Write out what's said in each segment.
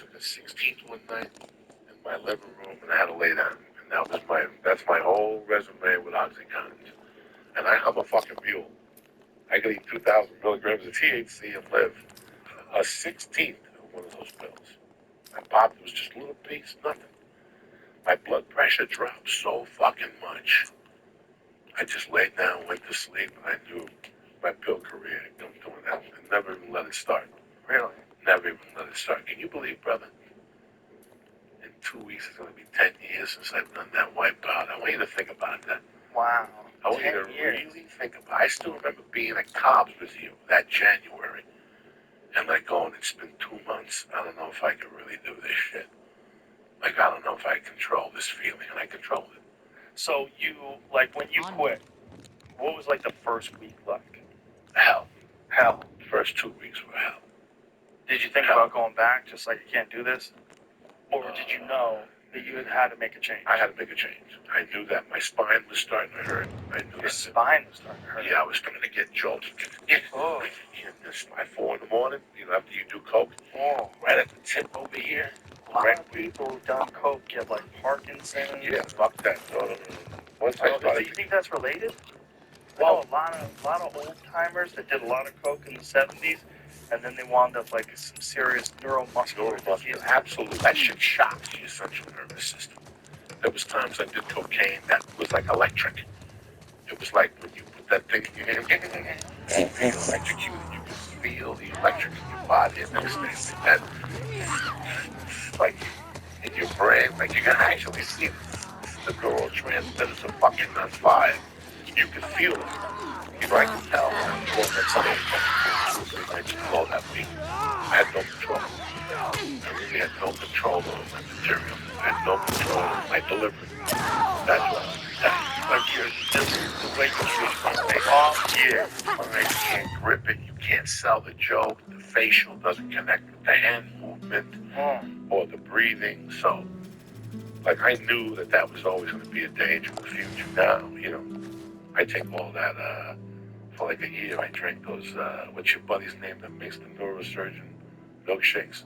took a 16th one night in my living room and I had to lay down. And that's my whole resume with OxyContin. And I'm a fucking mule. I could eat 2,000 milligrams of THC and live a 16th of one of those pills. I popped, it was just a little piece, nothing. My blood pressure dropped so fucking much. I just laid down, went to sleep, and I knew my pill career, I'm doing that. I never even let it start. Really? Never even let it start. Can you believe, brother? In 2 weeks, it's going to be 10 years since I've done that wipeout. I want you to think about that. Wow. I want you to really think about it. I still remember being at Cobb's with you that January. And like going, it's been 2 months. I don't know if I can really do this shit. Like, I don't know if I control this feeling, and I control it. So you, like, when you quit, what was like the first week like? Hell. Hell. The first 2 weeks were hell. Did you think about going back, just like you can't do this? Or did you know that you had to make a change? I had to make a change. I knew that my spine was starting to hurt. I knew Your spine was starting to hurt? Yeah, I was starting to get jolted. Oh. At 4 in the morning, after you do coke, right at the tip over here. A lot of people who've done coke get like Parkinson's. Yeah, fuck that. No. Once I started, do you think that's related? Well, a lot of old timers that did a lot of coke in the 70s, and then they wound up like some serious neuromuscular disease. Absolutely, that shit shocks your central nervous system. There was times I did cocaine that was like electric. It was like when you put that thing in your hand, you feel electrocuted. You can feel the electric in your body and everything like that. Like in your brain, like you can actually see the neurotransmitters are fucking on fire. You can feel it. I can tell. Well, that's something 2 or 3 nights below that week. I had no control. I really had no control over my material. I had no control over my delivery. That's what like you're just the way you treat my face off. Yeah, you can't grip it. You can't sell the joke. The facial doesn't connect with the hand movement or the breathing. So, like, I knew that was always going to be a danger in the future. Now, I take all that for like a year. I drink those, what's your buddy's name that makes the neurosurgeon milkshakes?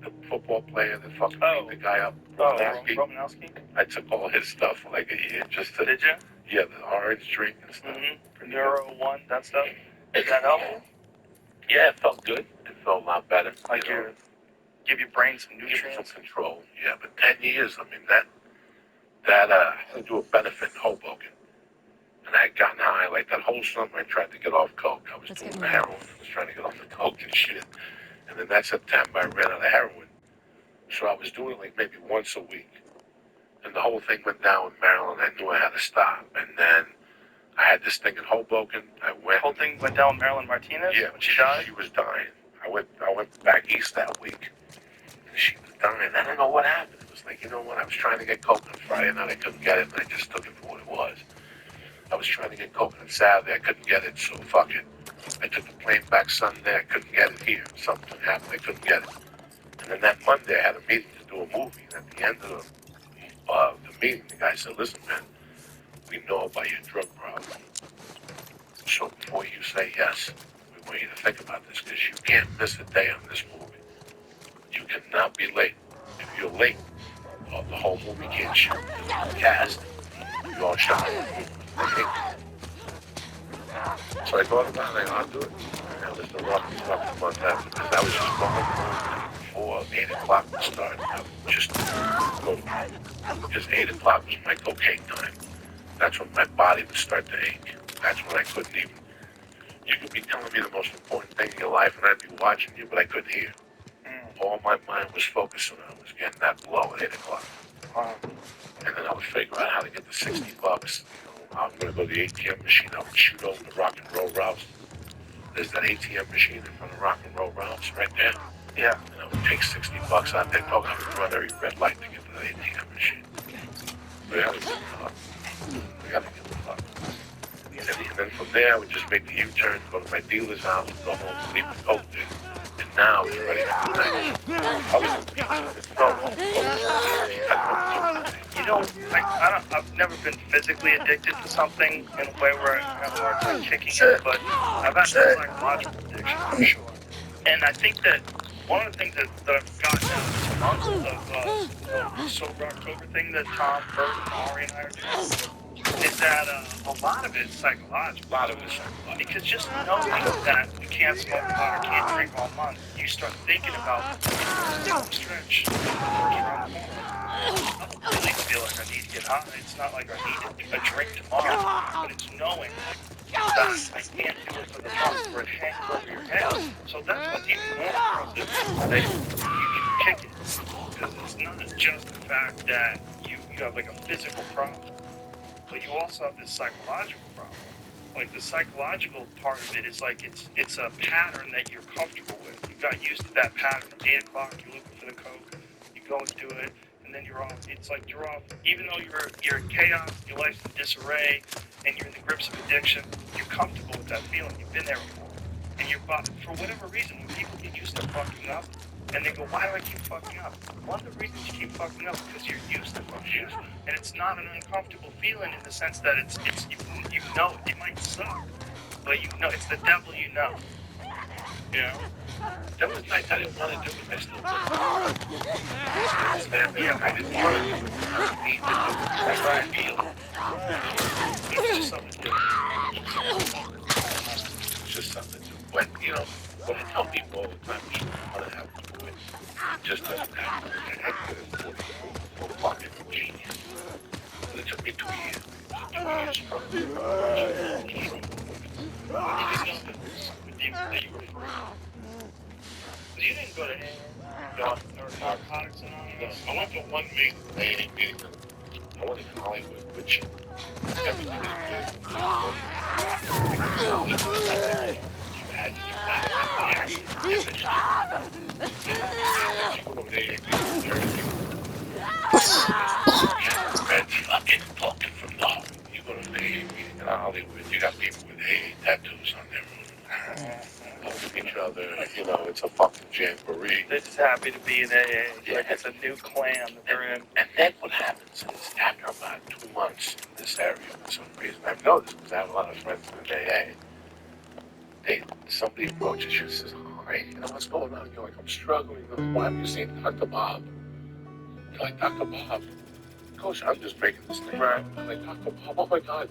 The football player that fucking beat the guy up. Romanowski? I took all his stuff for like a year just to... Did you? Yeah, the orange drink and stuff. Neuro 1, that stuff? Did that help you? Yeah, it felt good. It felt a lot better. Like give your brain some nutrients? Some control. Yeah, but 10 years, I mean, I had to do a benefit in Hoboken. And I had gotten high. Like that whole summer, I tried to get off coke. I was doing the heroin. I was trying to get off the coke and shit. And then that September, I ran out of heroin. So I was doing like maybe once a week. And the whole thing went down in Maryland. I knew I had to stop. And then I had this thing in Hoboken. The whole thing went down with Marilyn Martinez? Yeah. When she died? She was dying. I went back east that week. And she was dying. I don't know what happened. It was like, you know what? I was trying to get coke on Friday night. I couldn't get it. And I just took it for what it was. I was trying to get coke on Saturday. I couldn't get it. So fuck it. I took the plane back Sunday. I couldn't get it here. Something happened. I couldn't get it. And then that Monday, I had a meeting to do a movie. And at the end of the meeting, the guy said, listen, man, we know about your drug problem. So before you say yes, we want you to think about this because you can't miss a day on this movie. You cannot be late. If you're late, the whole movie can't shoot. The cast, you all shot. So I thought about it. I'll do it. And that was the roughest month after because I was just going home before 8 o'clock would start. I would just go to bed. Because 8 o'clock was my cocaine time. That's when my body would start to ache. That's when I couldn't even... You could be telling me the most important thing in your life and I'd be watching you, but I couldn't hear. All my mind was focusing on was getting that blow at 8 o'clock. And then I would figure out how to get the $60. I'm going to go to the ATM machine. I would shoot over the rock and roll routes. There's that ATM machine in front of rock and roll routes right there. Yeah. And I would take $60 out there. I would run every red light to get to the ATM machine. We gotta get the fuck. And then from there, I would just make the U-turn, go to my dealer's house, go home, leave the coke there. And now it's ready for the night. I've never been physically addicted to something in a way where I have a hard time kicking it, but I've had some psychological addiction, for sure. And I think that One of the things that I've gotten out of this month of the Sober October thing that Tom, Bert, and Ari and I are doing is that a lot of it's psychological. A lot of it's psychological. Because just knowing that you can't smoke pot or can't drink all month, you start thinking about stretch. I don't really feel like I need to get high. It's not like I need a drink tomorrow, but it's knowing that I can't do it for the month where it hangs over your head. So that's what's even more impressive, that you can kick it. Because it's not just the fact that you have like a physical problem, but you also have this psychological problem. Like the psychological part of it is like it's a pattern that you're comfortable with. You got used to that pattern. 8 o'clock, you're looking for the coke, you go and do it, and then you're off. It's like you're off. Even though you're in chaos, your life's in disarray, and you're in the grips of addiction, you're comfortable with that feeling. You've been there before, and you're for whatever reason, when people get used to fucking up, and they go, why do I keep fucking up? One of the reasons you keep fucking up is because you're used to fucking up. And it's not an uncomfortable feeling in the sense that it's you know it might suck, but you know it's the devil you know. You know? There was nights I didn't want to do it, I still did. Understand me? I didn't want to do it. I need to do it. That's how I feel. It's just something different. It's just something to when, you know, when I tell people all the time, people want to have fun, it just doesn't happen. I put in 44 fucking genius. But it took me 2 years. 2 years struggle. You didn't know that you were free. You didn't go to Narcotics Anonymous. I went to one meeting. I went to Hollywood, which everything is good. Fucking talking from the home. You go to the meeting in Hollywood, you got people with tattoos on their room. Helping each other, you know, it's a fucking jamboree. They're just happy to be in AA. Yeah. Like it's a new clan that they're in. And then what happens is, after about 2 months in this area, for some reason, I've noticed because I have a lot of friends in AA, somebody approaches you and says, oh, hey, you know, what's going on? You're like, I'm struggling. You're like, why have you seen Dr. Bob? You're like, Dr. Bob? He goes, I'm just making this thing. Right. I'm like, Dr. Bob, oh my God.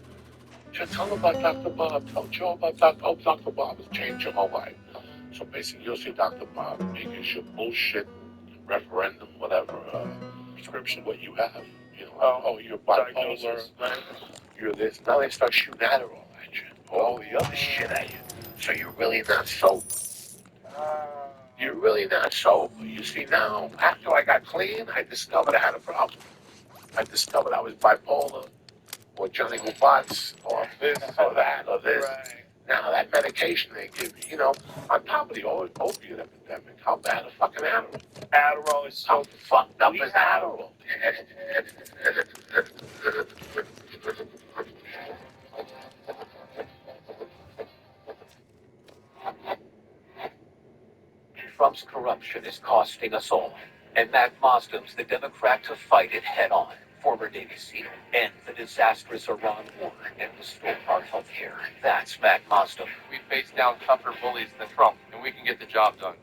Tell them about Dr. Bob. Tell Joe about Dr. Bob has changed your whole life. So basically, you'll see Dr. Bob, he gives you bullshit, referendum, whatever, prescription, what you have. You know, you're bipolar, you're this. Now they start shooting Adderall at you, all the other shit at you. So you're really not sober. You're really not sober. You see, now, after I got clean, I discovered I had a problem. I discovered I was bipolar, or Johnny Robots, or this, or that, or this. Right. Now, that medication they give you, you know, on top of the opiate epidemic, how bad a fucking Adderall? Adderall is so How fucked up is Adderall? Trump's corruption is costing us all, and Matt Mosdum's the Democrat to fight it head on. Former Navy SEAL, end the disastrous Iran war and restore our health care. That's Matt Mosdum. We face down tougher bullies than Trump, and we can get the job done.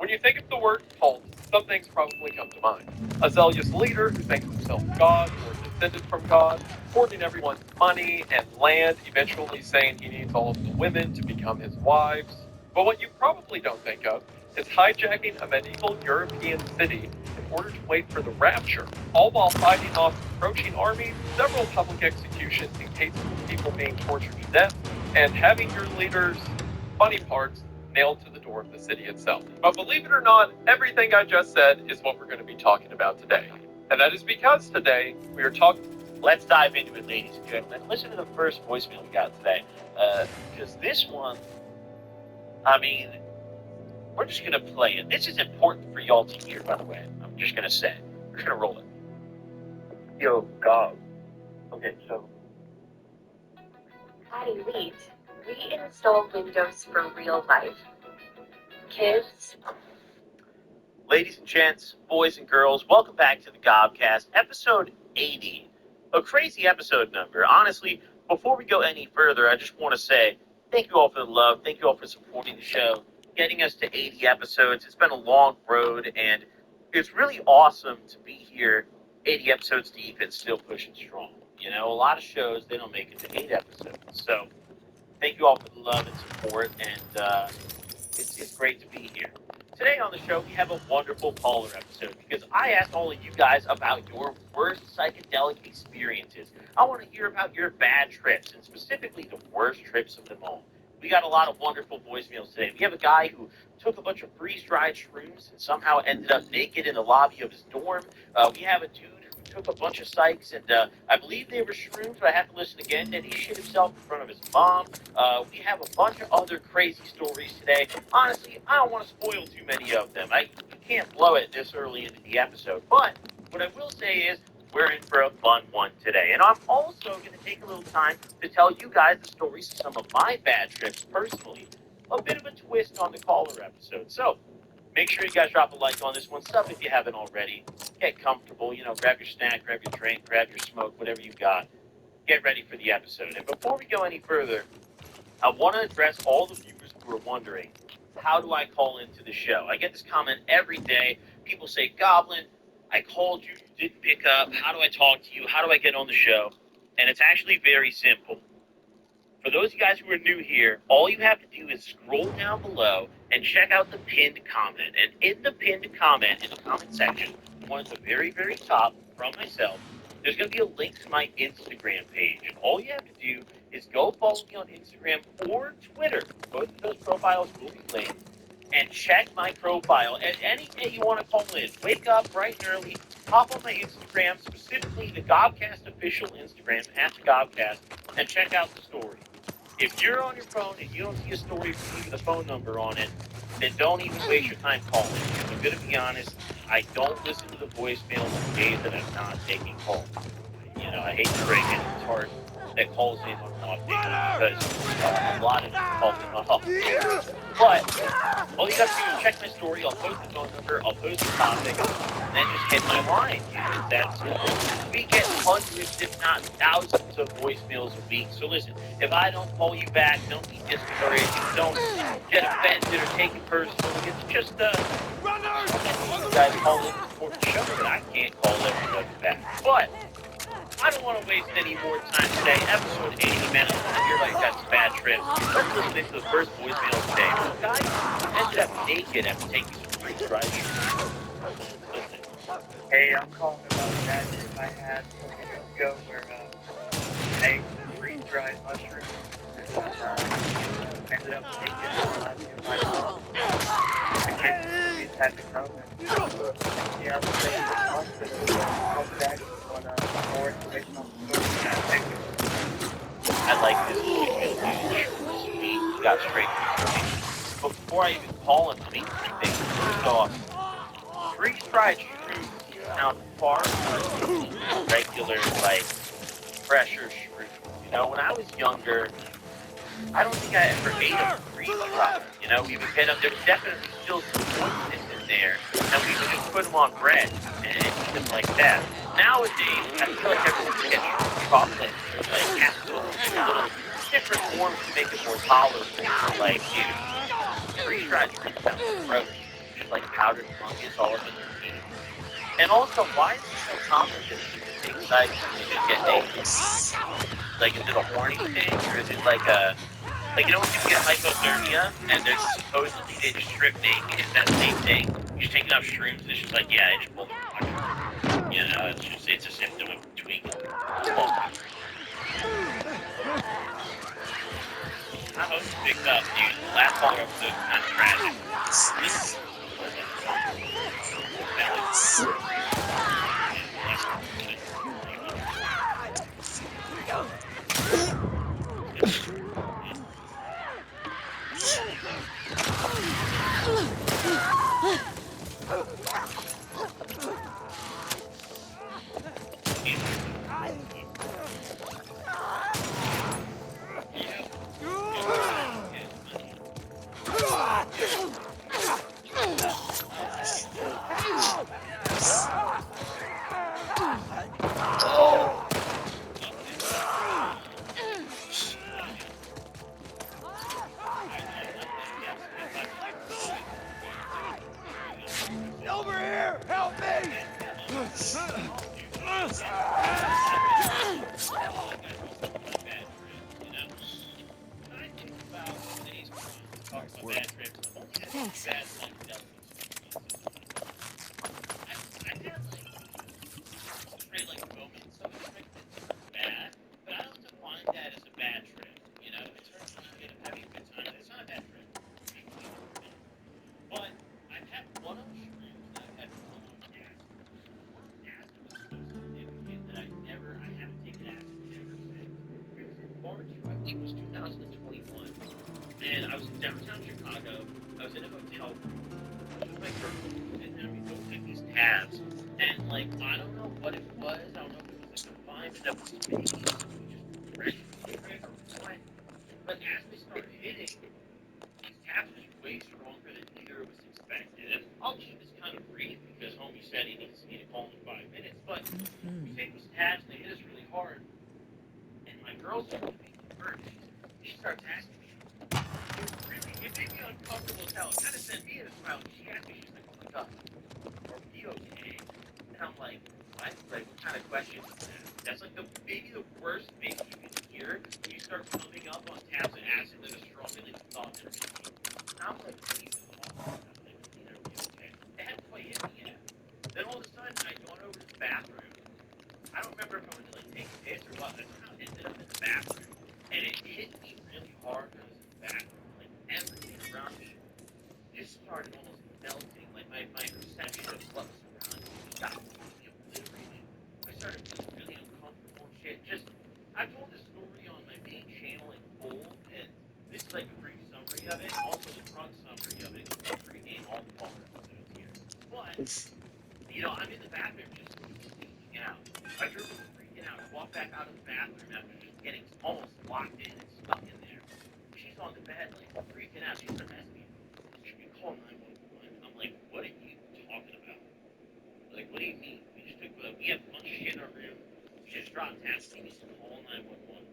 When you think of the word cult, some things probably come to mind. A zealous leader who thinks himself God or descended from God, hoarding everyone's money and land, eventually saying he needs all of the women to become his wives. But what you probably don't think of is hijacking a medieval European city in order to wait for the rapture, all while fighting off approaching armies, several public executions in cases of people being tortured to death, and having your leaders' funny parts nailed to the door of the city itself. But believe it or not, everything I just said is what we're going to be talking about today. And that is because today we are talking... Let's dive into it, ladies and gentlemen. Listen to the first voicemail we got today. Because this one, I mean, we're just going to play it. This is important for y'all to hear, by the way. I'm just going to say. We're just going to roll it. Yo, Gob. Okay, so... Hi, Elite. Reinstall Windows for real life. Kids. Ladies and gents, boys and girls, welcome back to the Gobcast, episode 80. A crazy episode number. Honestly, before we go any further, I just want to say thank you all for the love. Thank you all for supporting the show, getting us to 80 episodes. It's been a long road, and it's really awesome to be here 80 episodes deep and still pushing strong. You know, a lot of shows, they don't make it to 8 episodes. So thank you all for the love and support, and it's great to be here. Today on the show, we have a wonderful caller episode because I asked all of you guys about your worst psychedelic experiences. I want to hear about your bad trips, and specifically the worst trips of them all. We got a lot of wonderful voicemails today. We have a guy who took a bunch of freeze-dried shrooms and somehow ended up naked in the lobby of his dorm. We have a dude who took a bunch of psychs, and I believe they were shrooms, but I have to listen again. Then he shit himself in front of his mom. We have a bunch of other crazy stories today. Honestly, I don't want to spoil too many of them. You can't blow it this early into the episode. But what I will say is we're in for a fun one today. And I'm also going to take a little time to tell you guys the stories of some of my bad trips personally. A bit of a twist on the caller episode. So make sure you guys drop a like on this one. Sub if you haven't already. Get comfortable. You know, grab your snack, grab your drink, grab your smoke, whatever you've got. Get ready for the episode. And before we go any further, I want to address all the viewers who are wondering, how do I call into the show? I get this comment every day. People say, Goblin, I called you, you didn't pick up. How do I talk to you? How do I get on the show? And it's actually very simple. For those of you guys who are new here, all you have to do is scroll down below and check out the pinned comment. And in the pinned comment, in the comment section, the one at the very, very top, from myself, there's going to be a link to my Instagram page. And all you have to do is go follow me on Instagram or Twitter. Both of those profiles will be linked. And check my profile. And any day you want to call in, wake up bright and early, hop on my Instagram, specifically the Gobcast official Instagram, @Gobcast, and check out the story. If you're on your phone and you don't see a story with a phone number on it, then don't even waste your time calling. I'm going to be honest, I don't listen to the voicemails on days that I'm not taking calls. You know, I hate to break it. It's hard that calls in on off days because a lot of them call me on off days. But all you got to do is check my story. I'll post the phone number, I'll post the topic, and then just hit my line. It's that simple. We get hundreds, if not thousands, of voicemails a week. So listen, if I don't call you back, don't be discouraged. Don't get offended or take it personally. It's just you guys call in to support the show, but I can't call everybody back. But I don't want to waste any more time today. Episode 80, man. I want to hear about you guys' bad trips. Let's listen to the first voicemail today. The guy ended up naked after taking some freeze-dried shrooms. Listen. Hey, I'm calling about a bad trip I had a few years ago where I ate freeze-dried mushrooms and ended up taking my mom. The kids had to come and I was taking the hospital. Come back on more information on the story. I like this voicemail. He got straight to the point. But before I even call him, I mean, two things. First off, freeze-dried shrooms sound far more regular, like, fresher shrooms. You know, when I was younger, I don't think I ever ate a freeze-dried. You know, we would get them, there was definitely still some moistness in there, and we would just put them on bread and eat them like that. Nowadays, I feel like everyone gets chocolate or, like, capsules, little different forms to make it more tolerable. Like, dude, freeze-dried shrooms sound gross. with like powdered fungus all up in their teeth? And also, why is it so common that big size should get naked? Like, is it a horny thing, or is it like a, like, you know when people get hypothermia and there's supposedly they just strip naked? Is that the same thing? You're just taking out shrooms and it's just like, yeah, I just pulled the watch. You know, it's a symptom of tweaking. I hope you picked up, dude. The last Polar episode was kind of tragic. Over here! Help me! Thanks. That as a bad trip, you know, in terms of having a good time, it's not a bad trip. But I've had one on shrooms and I've had one on acid. Acid was so significant that I haven't taken acid ever since. It was in March, I think it was 2021, and I was in downtown Chicago. I was in a hotel room with my girlfriend, and then we both took these tabs, and like I don't know what it was. I don't know if it was a confinement that was made, just fresh or what. But as we started hitting, these tabs was way stronger than either of us expected. And I'll keep this kind of brief because homie said he needs me to call in 5 minutes. But we take those tabs and they hit us really hard. And my girl started making me hurt. She starts asking me, it made me uncomfortable as hell. It kind of sent me in a smile. She asked me, she's like, oh my god, are we okay? And I'm like, what? Like, what kind of question is that? That's like maybe the worst thing you can hear when you start coming up on tabs of acid that are stronger than you thought they were going to be. And I was like, what are you talking about? Like, are we okay? They hadn't quite hit me yet. Then all of a sudden, I'd gone over to the bathroom. I don't remember if I went to like take a piss or what, but I somehow ended up in the bathroom. And it hit me really hard when I was in the bathroom. Like, everything around me just started almost melting. Like, my perception of what was around me got completely obliterated. I started feeling really uncomfortable and shit. Just, I told this story on my main channel in full, and this is like a brief summary of it. Also, the front summary of it. I'll pregame all the Polar episodes here. But, you know, I'm in the bathroom just freaking out. My girl was freaking out. I walked back out of the bathroom after just getting almost locked in and stuck in there. She's on the bed, like, freaking out. She's starting asking me, should we call 911? I'm like, what are you talking about? Like, what do you mean? We have a bunch of shit in our room. We just dropped tabs. We need to call 911.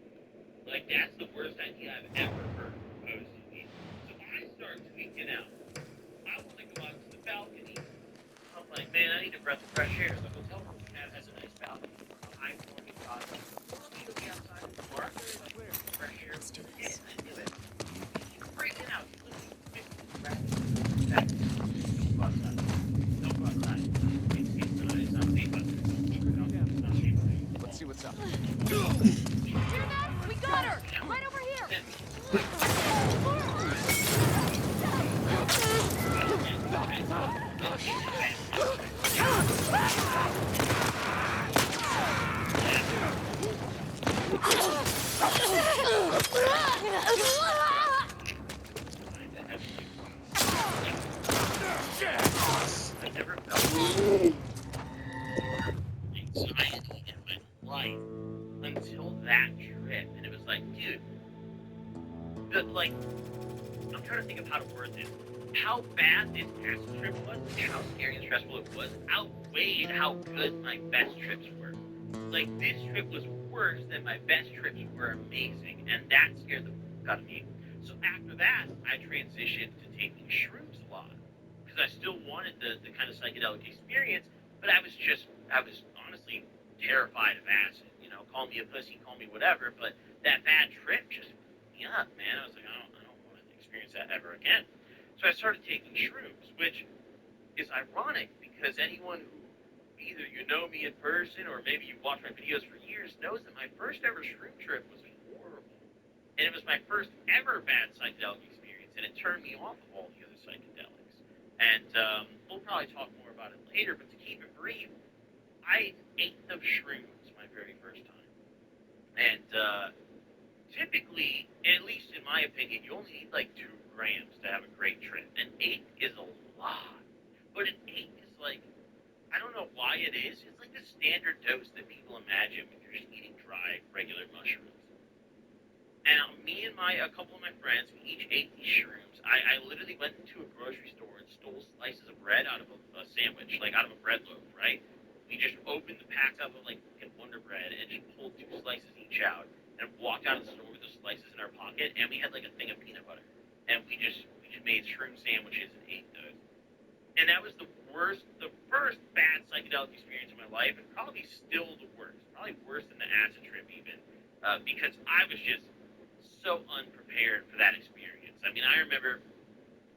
Like, that's the worst idea I've ever heard, supposedly. So I start tweaking out. I want to go out to the balcony. I'm like, man, I need a breath of fresh air. The hotel room we have has a nice balcony. I'm going to God. She'll be outside in the park. Fresh air. Let's do Yeah, this. I do it. She's freaking out. She's literally back. Don't go outside. Don't go outside. It's not safe out there. It's not safe out there. Let's see what's up. Hear that? We got her! Right over here! I never felt anxiety in my life until that trip. And it was like, dude, I'm trying to think of how to word this. How bad this acid trip was and how scary and stressful it was outweighed how good my best trips were. Like, this trip was worse than my best trips were amazing, and that scared the fuck out of me. So after that, I transitioned to taking shrooms a lot. because I still wanted the kind of psychedelic experience, but I was honestly terrified of acid. You know, call me a pussy, call me whatever, but that bad trip just fucked me up, man. I was like, I don't want to experience that ever again. So I started taking shrooms, which is ironic because anyone who either you know me in person or maybe you've watched my videos for years knows that my first ever shroom trip was horrible. And it was my first ever bad psychedelic experience, and it turned me off of all the other psychedelics. And we'll probably talk more about it later, but to keep it brief, I ate the shrooms my very first time. And typically, at least in my opinion, you only need like 2 grams to have a great trip. And 8 is a lot. But an 8 is like, I don't know why it is. It's like the standard dose that people imagine when you're just eating dry, regular mushrooms. And me and a couple of my friends, we each ate these shrooms. I literally went into a grocery store and stole slices of bread out of a sandwich, like out of a bread loaf, right? We just opened the packs up of like Wonder Bread and just pulled 2 slices each out and walked out of the store with those slices in our pocket, and we had like a thing of peanut butter. And we just made shroom sandwiches and ate those. And that was the first bad psychedelic experience in my life, and probably still the worst. Probably worse than the acid trip even, because I was just so unprepared for that experience. I mean, I remember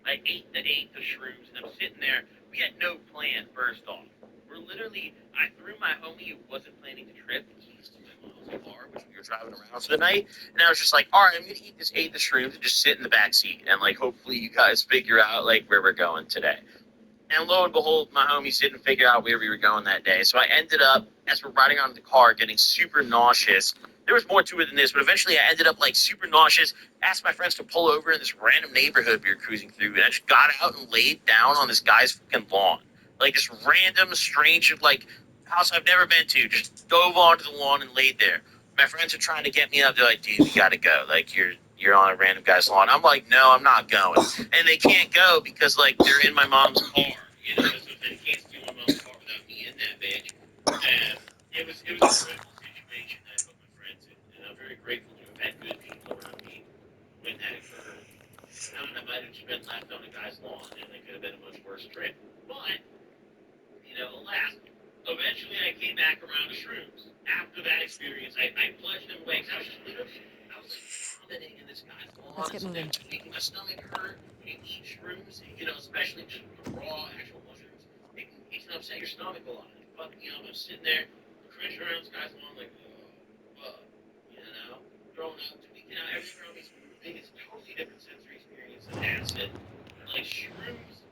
I ate the shrooms, and I'm sitting there. We had no plan, first off. I threw my homie who wasn't planning to trip the keys to my mom's car when we were driving around for the night, and I was just like, all right, I'm going to eat the shrooms and just sit in the back seat, and like, hopefully you guys figure out like where we're going today. And lo and behold, my homies didn't figure out where we were going that day. So I ended up, as we're riding on the car, getting super nauseous. There was more to it than this, but eventually I ended up like super nauseous, asked my friends to pull over in this random neighborhood we were cruising through, and I just got out and laid down on this guy's fucking lawn. Like this random, strange, like, house I've never been to, just dove onto the lawn and laid there. My friends are trying to get me up. They're like, dude, you gotta go. Like, you're on a random guy's lawn. I'm like, no, I'm not going. And they can't go because, like, they're in my mom's car, you know, so they can't steal my mom's car without me in that bitch. And it was a dreadful situation that I put my friends in, and I'm very grateful to have had good people around me when that occurred. None of might have just been left on a guy's lawn, and it could have been a much worse trip. But, you know, alas, eventually I came back around to shrooms. After that experience, I plunged them away, because I was just literally, I was like vomiting in this guy's lawn. Let's get moving. Making my stomach hurt. When you eat shrooms, you know, especially just raw actual mushrooms, it can upset your stomach a lot. It fucked me up. I'm sitting there, cringing around this guy's lawn, like, you know, throwing up. You know, everything around me is moving. It's a totally different sensory experience than acid. Like shrooms,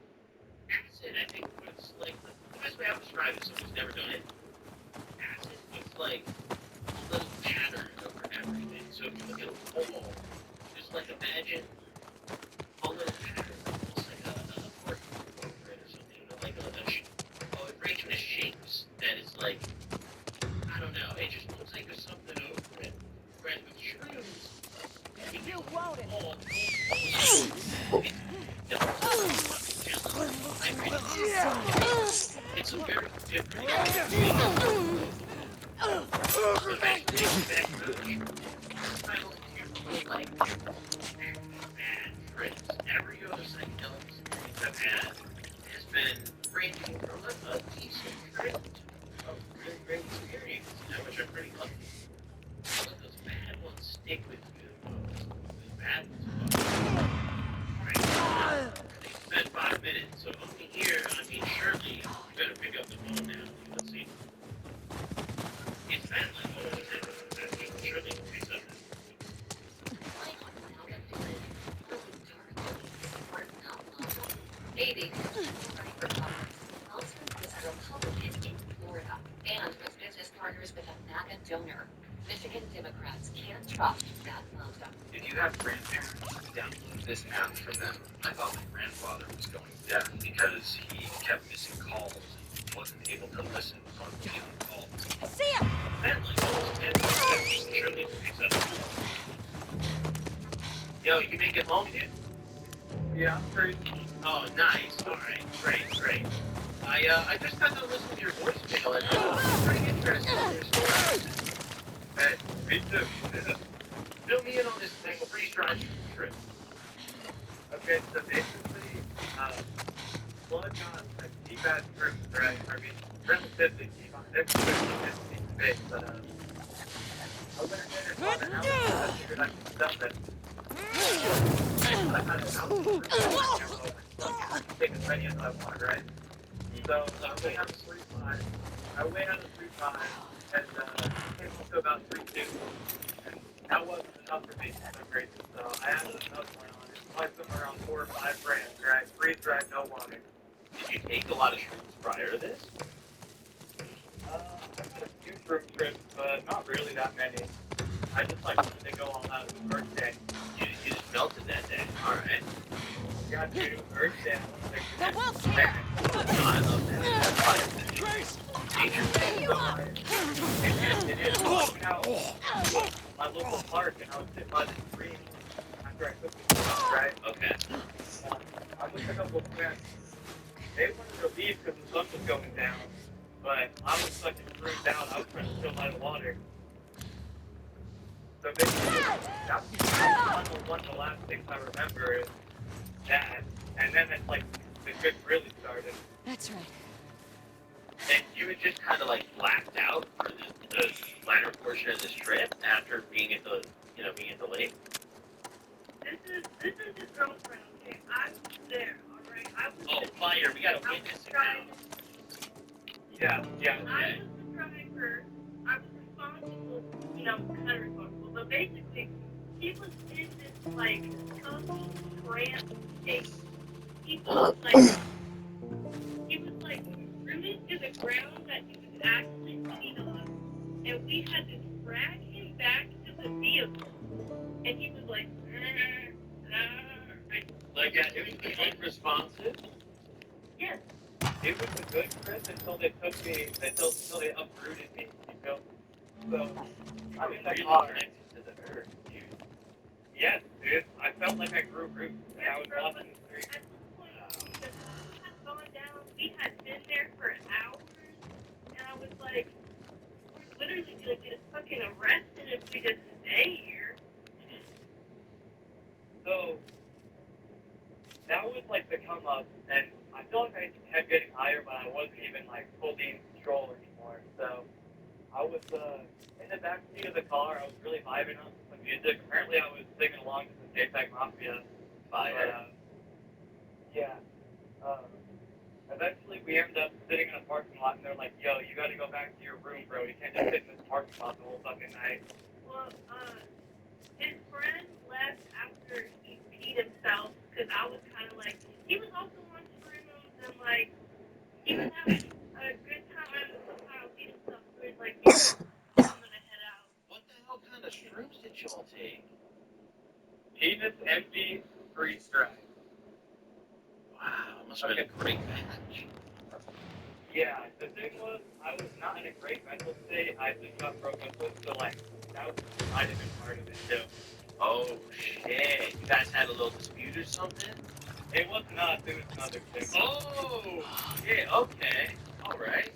acid, I think was like the best way I would describe it. Someone's never done it. Acid was like a little pattern over everything. So if you look at a wall, just like imagine a little pattern, almost like a part over it or something, you know, like a arrangement of shapes that is like, I don't know, it just looks like there's something over it. Whereas with shrooms, You won't it. It's a very different every other psychedelic experience I've had has been ranging from a decent trip to a really great experience, you know, which I'm pretty lucky. But those bad ones stick with you the most. Those bad ones. Alright, it's been 5 minutes, so only here, I mean, surely you better pick up the phone now. Let's see. It's been like over 10 minutes. Surely you pick up. Aiding also is a Republican in Florida and was business partners with a MAGA donor. Michigan Democrats can't trust that Mazda. If you have grandparents, download this app for them. I thought my grandfather was going deaf because he kept missing calls and wasn't able to listen on calls. I see him! Yo, you make it home yet? Yeah, great. Oh, nice. All right, great. I just got to listen to your voicemail, and I'm pretty interested in your story. Hey, me too. Fill me in on this thing before you try trip. Okay, so basically, blood got like deep ass roots, right? I mean, relatively deep. There's pretty big, but I went ahead and bought an house because I figured I could sell them. I had an house for take as many as I want, right? So I weighed out a 3.5. I weighed out a 3.5 and came up to about 3.2. And that wasn't enough for me. So crazy. So I added another one on it. Probably somewhere around 4 or 5 grams, right? Freeze dried, no water. Did you take a lot of shrooms prior to this? I've had a few shroom trips, but not really that many. I just like to go all out the first day. You just melted that day. All right. Yeah, dude, it was Earth Day. That well's here! No, I love that. That's fire. Grace! Nature thing. It is. I went out my local park and I was sitting by the stream after I took the stuff, right? Okay. I with a couple of friends. They wanted to leave because the sun was going down, but I was such a screwed down. I was trying to chill by the water. So basically, that was one of the last things I remember is that, and then it's like the trip really started. That's right. And you had just kind of like blacked out for the latter portion of this trip after being at the, being at the lake. This is his girlfriend, okay? I was there, alright? I was Oh, fire! We gotta witness it now. Yeah. I was the driver. I was responsible, kind of responsible. But basically, he was in this, like, total trance state. He was like rooted to the ground that he was actually sitting on. And we had to drag him back to the vehicle. And he was like, Like, yeah, it was unresponsive. yes. It was a good trip until they took me, until they uprooted me, So, I'm in that car. Connected to the earth, dude. Yes, dude. I felt like I grew roots and I was walking the street. At this point, the sun had gone down. We had been there for hours. And I was like, we're literally going to get fucking arrested if we just stay here. So, that was like the come up, and I feel like I kept getting higher, but I wasn't even like fully in control anymore. So, I was in the back seat of the car. I was really vibing on some music. Apparently, I was singing along to some JPEG Mafia. Fire. Yeah. Eventually, we ended up sitting in a parking lot, and they're like, "Yo, you got to go back to your room, bro. You can't just sit in this parking lot the whole fucking night." Well, his friend left after he peed himself because I was kind of like, he was also on shrooms and like, he was having a good time somehow peed himself. So he's like, I'm gonna head out. What the hell kind of shrooms did y'all take? Penis empty, freeze dried. Wow, it must have been a great match. Yeah, the thing was, I was not in a great mental state. I just got broken up with, so like, that might have been part of it too. Oh shit! You guys had a little dispute or something? It wasn't us, it was another thing. Oh shit! Okay, all right.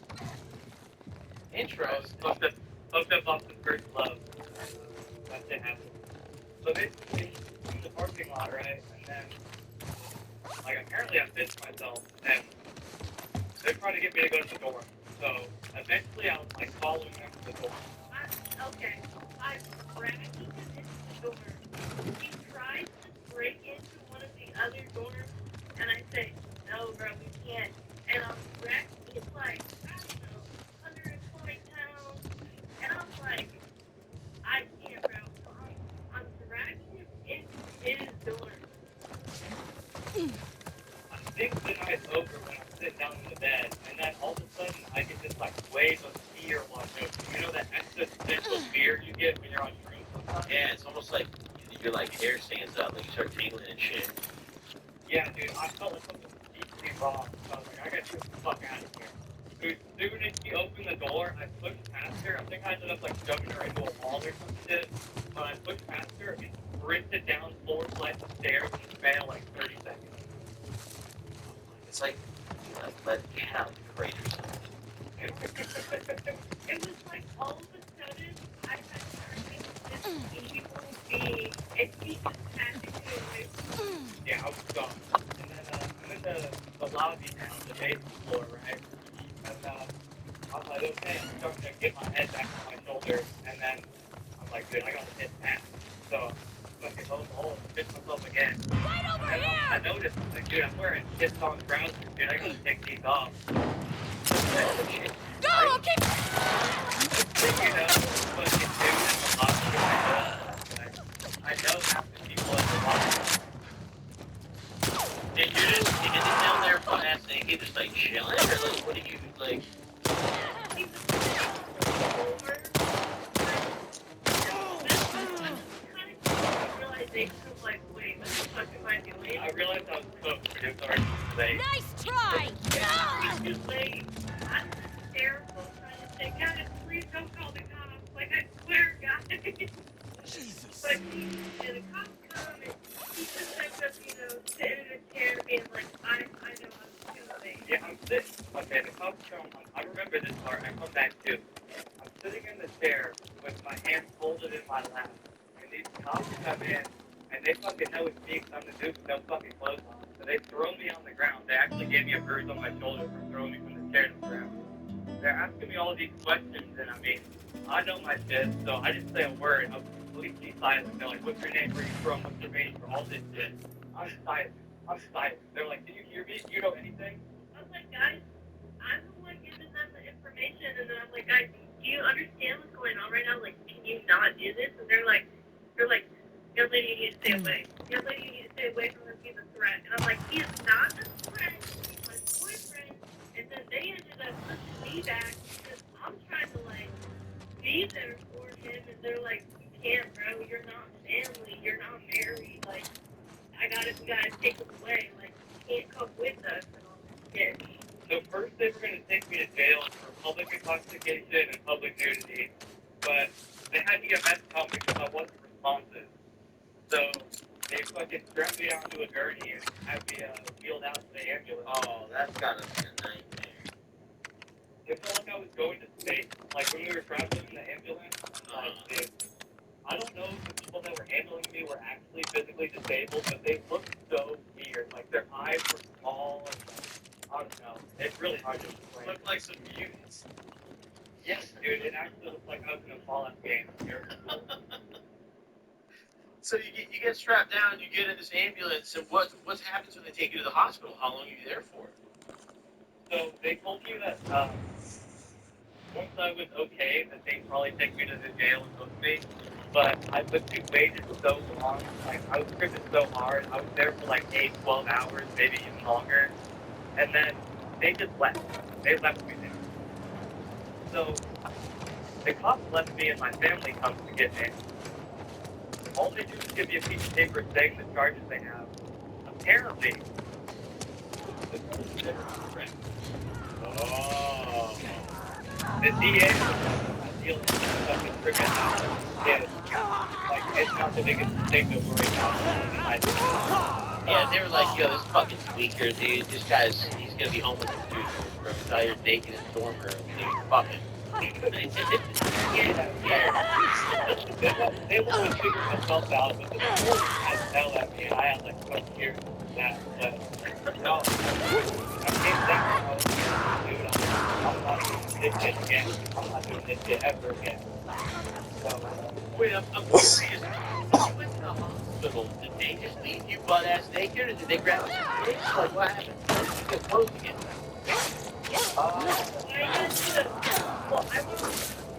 Interesting. Hooked up off the first love. That didn't happen. So basically, in the parking lot, right? And then, like, apparently I pissed myself, and they tried to get me to go to the door. So eventually, I was like following them to the door. I dragged him into the door. He tried to break into one of the other doors, and I said, no, bro, we can't. And I'm dragging him like, I don't know, 120 pounds. And I'm like, I can't, bro. So I'm dragging him into his door. I think the night's over when I'm sitting down in the bed, and then all of a sudden I get this like wave of fear wash over. You know that existential fear you get when you're on shrooms sometimes? Yeah, it's almost like your like hair stands up, like you start tingling and shit. Yeah, dude, I felt like something was deeply wrong. So I was like, I gotta get the fuck out of here. Dude, as soon as she opened the door, I pushed past her. I think I ended up like shoving her into a wall or some shit. But I pushed past her and sprinted down 4 flights of stairs and fell like 30 seconds. It's like let get out the crate or something. It was like all of a sudden I had turned into this evil being, and he just had to get away from me. Yeah, I was gone. And then in the lobby now, the basement floor, right? And I'm like, okay, I'm starting to get my head back on my shoulder, and then I'm like, dude, I gotta hit that. So I can hold the hole and fix myself again. Right over And here! I noticed, like, dude, I'm wearing kids on trousers, dude. I gotta take these off. Go! I'll keep... You know, fucking dude in the hospital. I know half the people in the hospital. And you're just down there butt ass naked, just like chilling, or like, what do you like? Realization of like, wait, what the fuck am I doing? I realized I was cooked, dude. Sorry to say. Nice try! It's just like, I'm hysterical trying to say, guys, please don't call the cops. Like, I swear, guys. Jesus. But the cops come and he just ends up, you know, sitting in a chair being like, I know I'm doing. Yeah, I'm sitting. Okay, the cops come. I remember this part. I come back too. I'm sitting in the chair with my hands folded in my lap, and these cops come in, and they fucking know it's me something to do with no fucking clothes on. So they throw me on the ground. They actually gave me a bruise on my shoulder for throwing me from the chair to the ground. They're asking me all these questions, and I mean, I know my shit, so I didn't say a word. I was completely silent. They're like, what's your name? Where are you from? What's your name? For all this shit. I'm silent. They're like, did you hear me? Do you know anything? I was like, guys, I'm the one giving them the information, and then I'm like, guys, do you understand what's going on right now? Like, can you not do this? And they're like, young lady, you need to stay away. Young lady, you need to stay away from him. He's a threat. And I'm like, he is not a threat. He's my boyfriend. And then they ended up pushing me back because I'm trying to like be there for him, and they're like, you can't, bro. You're not family. You're not married. Like, we gotta take him away. Like, you can't come with us and all this shit. So first they were going to take me to jail for public intoxication and public nudity, but they had to get meds on me because I wasn't responsive. So they fucking strapped me onto a gurney and had me wheeled out to the ambulance. Oh, that's gotta be a nightmare. It felt like I was going to space. Like when we were traveling in the ambulance, dude, I don't know if the people that were handling me were actually physically disabled, but they looked so weird. Like their eyes were small and I don't know. It's really hard to explain. Look like some mutants. Yes, dude. It actually looked like I was in a Fallout game. So you get strapped down, you get in this ambulance, and what happens when they take you to the hospital? How long are you there for? So they told me that once I was okay, that they'd probably take me to the jail and hook me. But I waited so long. Like I was tripping so hard. I was there for like 8, 12 hours, maybe even longer. And then they just left. They left me there. So the cops left me and my family comes to get me. All they do is give me a piece of paper saying the charges they have. Apparently, Oh. the DA was dealing with fucking criminals. Yeah, like it's not the biggest thing to worry about. Yeah, they were like, yo, this fucking tweaker, dude. This he's gonna be homeless in 2 years, bro. He's out here naked in the dorm room. Dude, fucking. They want to figure themselves out, but the court had to tell at me, and I had like 20 years of that. But no, I came back and I was like, dude, I'm not doing this shit again. I'm not doing this shit ever again. So, Wait, I'm curious. When you went to the hospital, did they just leave you butt ass naked, or did they grab you? Like, what happened? How did you get clothes again? Well, I was going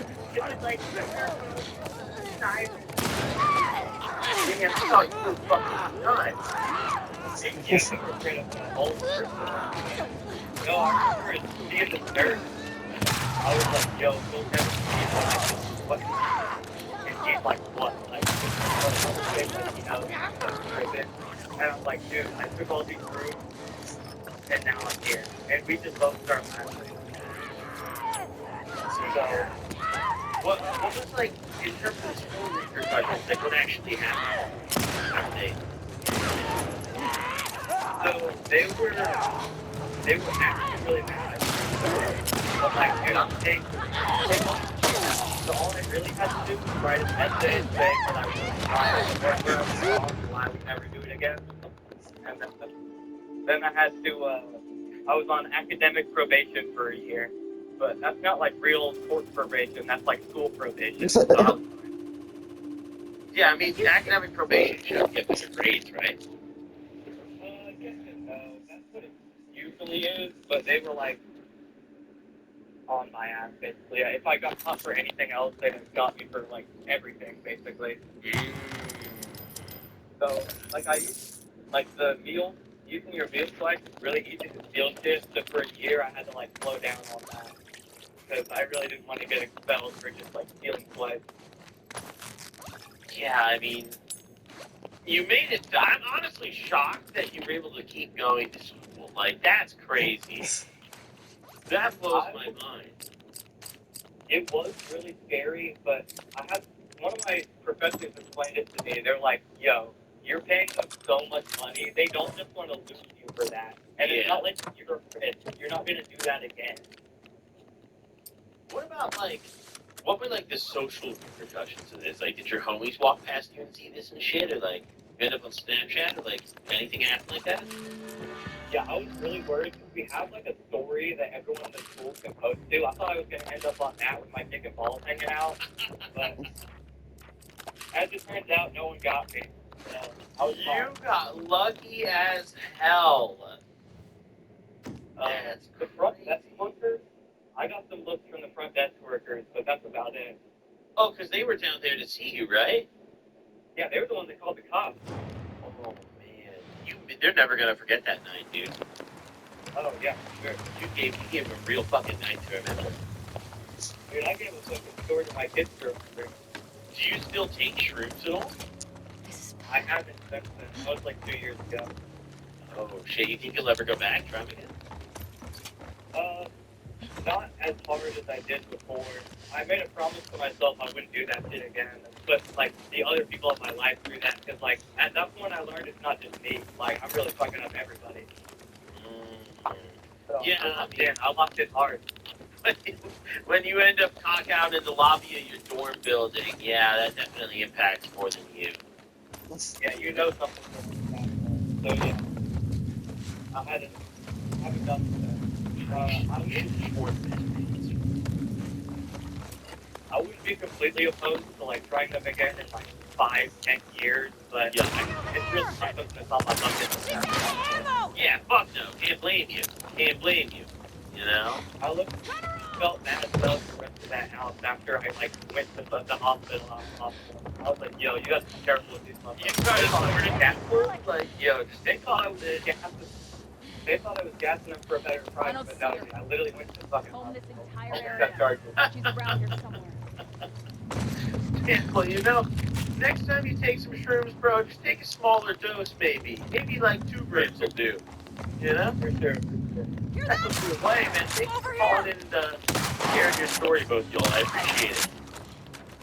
because I thought it was like siren. Yeah, I thought you were fucking nuts. yes, I'm afraid of the old person. No, I remember seeing the nurse. I was like, yo, you'll never see it. What? And she's like, what? Like, you know, and I'm like, dude, I took all these rooms, and now I'm here. And we just both start laughing. So, What was like in terms of the story repercussions that could actually happen? How did they? So they were actually really mad. But like, dude, they wanted so all I really had to do was write an essay saying that I was trying where I was wrong and why I would never do it again. And then I had to, I was on academic probation for a year. But that's not like real court probation, that's like school probation. So Yeah, I mean, academic probation should get better grades, right? yes and no. That's what it usually is, but they were like on my ass basically. If I got caught for anything else, they'd have got me for like everything basically. So like like the meal, using your meal slice is really easy to steal shit. So for a year, I had to like slow down on that because I really didn't want to get expelled for just like stealing slice. Yeah, I mean, you made it. I'm honestly shocked that you were able to keep going to school. Like, that's crazy. That blows my mind. It was really scary, but I had one of my professors explained it to me. They're like, "Yo, you're paying them so much money. They don't just want to lose you for that, and it's not like you're rich. You're not gonna do that again." What about, like, what were, like, the social repercussions of this? Like, did your homies walk past you and see this and shit? Or, like, you end up on Snapchat? Or, like, anything happen like that? Yeah, I was really worried because we have like a story that everyone in the school can post to. I thought I was gonna end up on that with my dick and balls hanging out, but as it turns out, no one got me. So I was fine. You got lucky as hell. The front desk workers, I got some looks from the front desk workers, but that's about it. Oh, because they were down there to see you, right? Yeah, they were the ones that called the cops. Oh, man. They're never going to forget that night, dude. Oh, yeah, sure. You gave them a real fucking night to remember. Dude, I gave a fucking story to my kids to remember. Do you still take shrooms at all? I haven't since then. That was like 2 years ago. Oh, shit. You think you'll ever go back? Try them again? Not as hard as I did before. I made a promise to myself I wouldn't do that shit again. But, like, the other people in my life through that. Because, like, at that point I learned it's not just me. Like, I'm really fucking up everybody. So, Yeah, man, I lost it hard. When you end up cock out in the lobby of your dorm building, yeah, that definitely impacts more than you. Yeah, you know something like that. So, yeah. I haven't done that. I wouldn't be completely opposed to like trying them again in like 5-10 years, but yeah, it's really not something that's on my bucket list. Yeah, fuck no. Can't blame you. Can't blame you. You know? I felt mad as well for the rest of that house after I like went to the hospital. I was like, yo, you gotta be careful with these motherfuckers. You tried to over the gas like, yo, just they thought I was They thought I was gassing them for a better price, but no, I literally went to the fucking hospital. Got charges. She's around here somewhere. Yeah, well, you know, next time you take some shrooms, bro, just take a smaller dose, maybe. Maybe like 2 grams will do. You know? For sure. That's what you're playing, man. Thanks for calling in and sharing your story, both y'all. I appreciate it.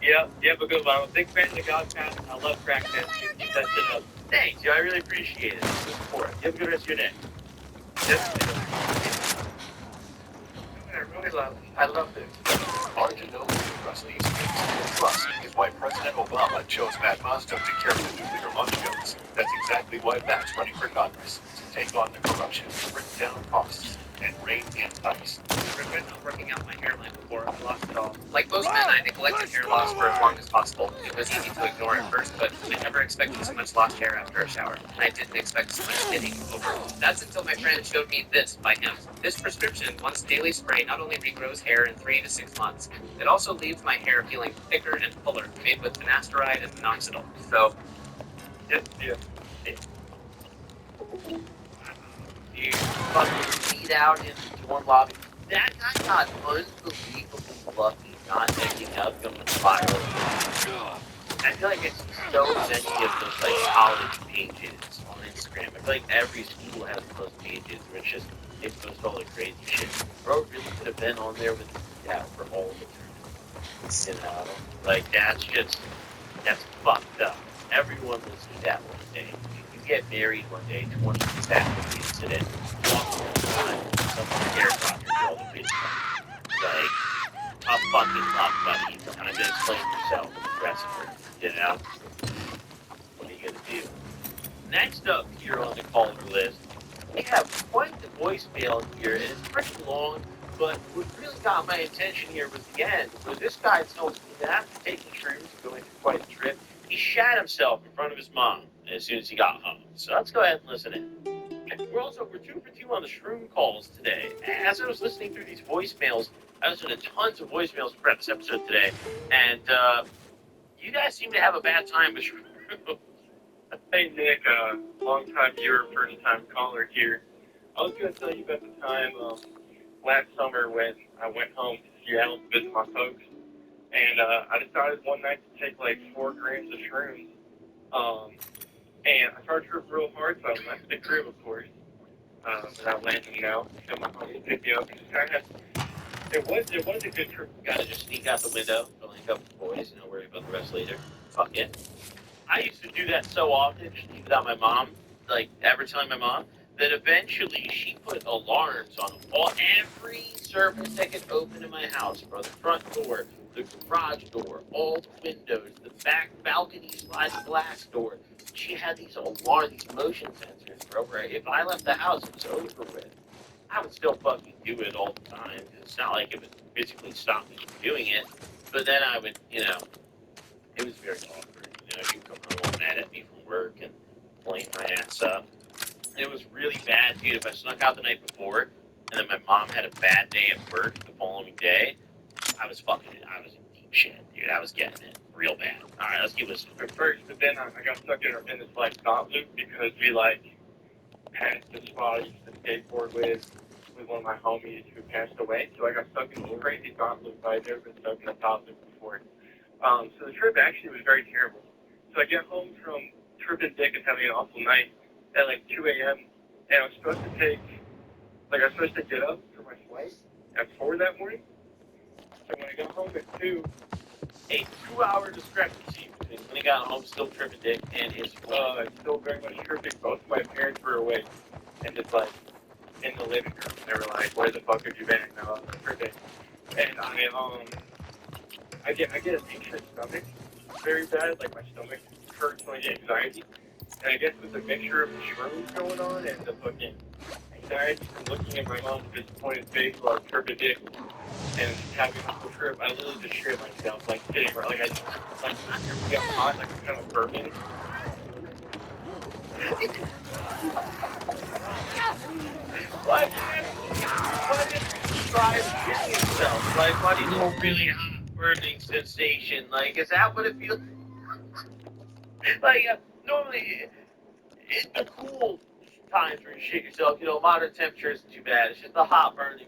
Yeah, you have a good one. I'm a big fan of the Godpath, and I love crack test. Keep that shit up. Thanks, yo. I really appreciate it. Good support. You have a good rest of your day. I love this. Hard to know who to trust these days. Trust is why President Obama chose Matt Mazda to carry the nuclear launch codes. That's exactly why Matt's running for Congress. To take on the corruption, bring down costs, and rein in ICE. I regret not working out my hairline before I lost it all. Like most men, I neglected hair loss for as long as possible. It was easy to ignore at first, but I never expected so much lost hair after a shower. And I didn't expect so much thinning overall. That's until my friend showed me this by him. This prescription, once daily spray, not only regrows hair in 3 to 6 months, it also leaves my hair feeling thicker and fuller, made with finasteride and minoxidil. So, Yeah. You fucking beat out in the dorm lobby. That guy got unbelievably lucky not ending up going viral. I feel like it's so many of those like college pages on Instagram. I feel like every school has those pages where it's just they post all the crazy shit. Bro really could have been on there with for all the time. You know? Like that's fucked up. everyone will see that one day. You get married one day, 20 years after the incident, walking down the line, someone's AirPod your girl the face like, a fucking luck, buddy. Time to explain yourself in the dressing room. You know? What are you gonna do? Next up here on the caller list, we have quite the voicemail here, and it's pretty long, but what really got my attention here was the end, where this guy tells me that after taking shrooms and going through quite a trip, he shat himself in front of his mom as soon as he got home. So let's go ahead and listen in. We're 2 for 2 on the shroom calls today. As I was listening through these voicemails, I listened to tons of voicemails for this episode today, and you guys seem to have a bad time with shrooms. Hey Nick, long time viewer, first time caller here. I was going to tell you about the time last summer when I went home to Seattle to visit my folks, and I decided one night to take like 4 grams of shrooms. And I tried to trip real hard, so I left the crib, of course, without landing out. So my mom picked me up. It was a good trip. Gotta just sneak out the window, go link up with the boys, and I'll worry about the rest later. Fuck it. I used to do that so often, just without my mom, like ever telling my mom, that eventually she put alarms on every surface that could open in my house, from the front door, the garage door, all the windows, the back balcony sliding glass door. She had these alarms, these motion sensors, bro, where if I left the house, it was over with. I would still fucking do it all the time. It's not like it would physically stop me from doing it, but then I would, it was very awkward. She'd come home all mad at me from work and blame my ass up. It was really bad, dude. If I snuck out the night before, and then my mom had a bad day at work the following day, I was in deep shit, dude. I was getting it real bad. All right, let's keep listening. At first, but then I got stuck in this like thought loop because we passed the spot I used to skateboard with one of my homies who passed away. So I got stuck in this crazy thought loop. I'd never been stuck in a thought loop before. So the trip actually was very terrible. So I get home from tripping dick and having an awful night at like 2 a.m. and I was supposed to get up for my flight at 4 that morning. So when I got home at 2, A 2-hour discrepancy between when he got home still tripping dick and his flight. still very much tripping. Both of my parents were awake and just like in the living room. They were like, "Where the fuck have you been?" And I was tripping. And I get an anxious stomach very bad. Like my stomach hurts when I get anxiety. And I guess with the mixture of the shrooms going on and the fucking anxiety from looking at my mom's disappointed face while I was tripping dick and having a whole trip, I literally just shit myself, like sitting right, like I just got hot, like kind of burning. Why did he try shitting himself? Like, why do you know really hot burning sensation? Like, is that what it feels? Like, normally, in the cool times where you shit yourself, modern temperature isn't too bad. It's just the hot burning